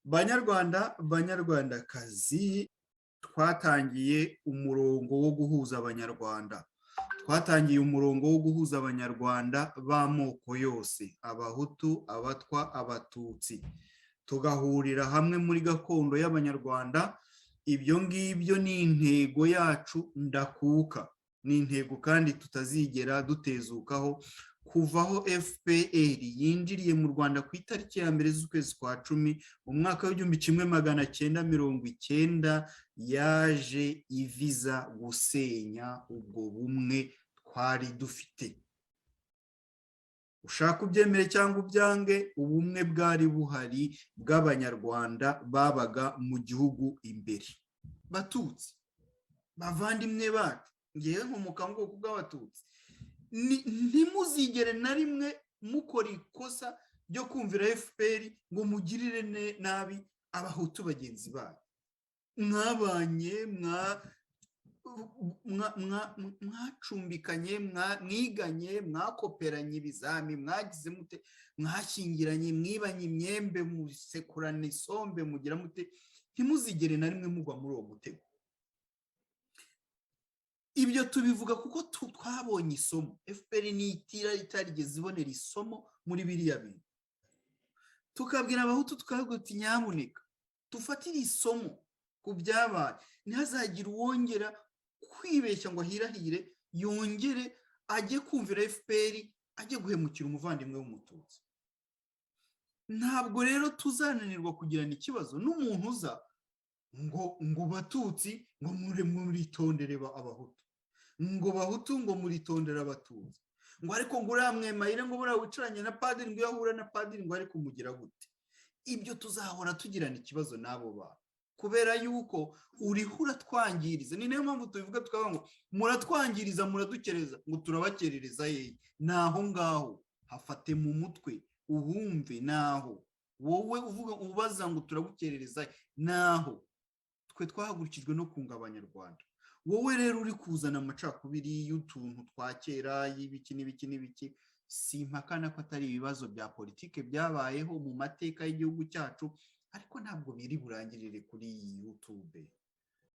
banyarwandakazi, twatangiye umurongo wo guhuza abanyarwanda. Twatangiye umurongo wo guhuza abanyarwanda b'amoko yose, abahutu, abatwa, abatutsi, tugahurira hamwe muri gakondo y'abanyarwanda. Ibyo ngibyo ni intego yacu ndakuka, ni intego kandi tutazigera dutezukaho kuva aho FPR yinjiriye mu Rwanda ku itariki ya mbere z'ukwezi kwa 10 mu mwaka w'1990. Yaje iviza gusenya ubwo bumwe twari dufite. Ushaka ubyemere cyangwa ubyange, ubumwe bwari buhari bw'abanyarwanda babaga mu gihugu imbere. Batutsi, bavandimwe bacu, ngewe nkomoka mu bwoko bw'abatutsi, ntimuzigere na rimwe mukora ikosa ryo kumvira FPR ngo mugirire nabi abahutu bagenzi banyu. Mwabanye, mwacumbikanye, mwiganye, mwakoperanye ibizami, mwagize mute, mwashyingiranye, mwibanye imyembe, musekurana isombe, mugira mute. Ntimuzigere na rimwe mugwa muri uwo mutego. Ibyo tubivuga kuko twabonye isomo. FPR ni itarigeze ibonera isomo muri biriya bintu. Tukabwira abahutu tukavuga uti nyamuneka tufatire isomo ku byabaye, ntihazagire uwongera kwibeshya ngo ahirahire yongere ajye kumvira FPR, ajye guhemukira umuvandimwe w'umututsi. Ntabwo rero tuzananirwa kugirana ikibazo n'umuntu uza ngo batutsi ngo muritondere abahutu, ngo bahutu ngo muritondere abatutsi, ngo ariko ngo uramwemayire ngo buriya wicaranye na padiri ngo yahura na padiri ngo ariko umugira gute. Ibyo tuzahora tugirana ikibazo n'abo bantu kubera yuko uriho uratwangiriza. Ni nayo mpamvu tubivuga tukavuga ngo muratwangiriza, muradukereza, ngo turabakerereza yeye. Naho ngaho hafate mu mutwe uhumve, naho wowe uvuga ubaza ngo turagukerereza, naho twe twahagurukijwe no kunga abanyarwanda. Wowe rero uri kuzana amacakubiri y'utuntu twa kera y'ibiki n'ibiki n'ibiki, simpakana ko atari ibibazo bya politike byabayeho mu mateka y'igihugu cyacu, ariko ntabwo biri burangirire kuri YouTube.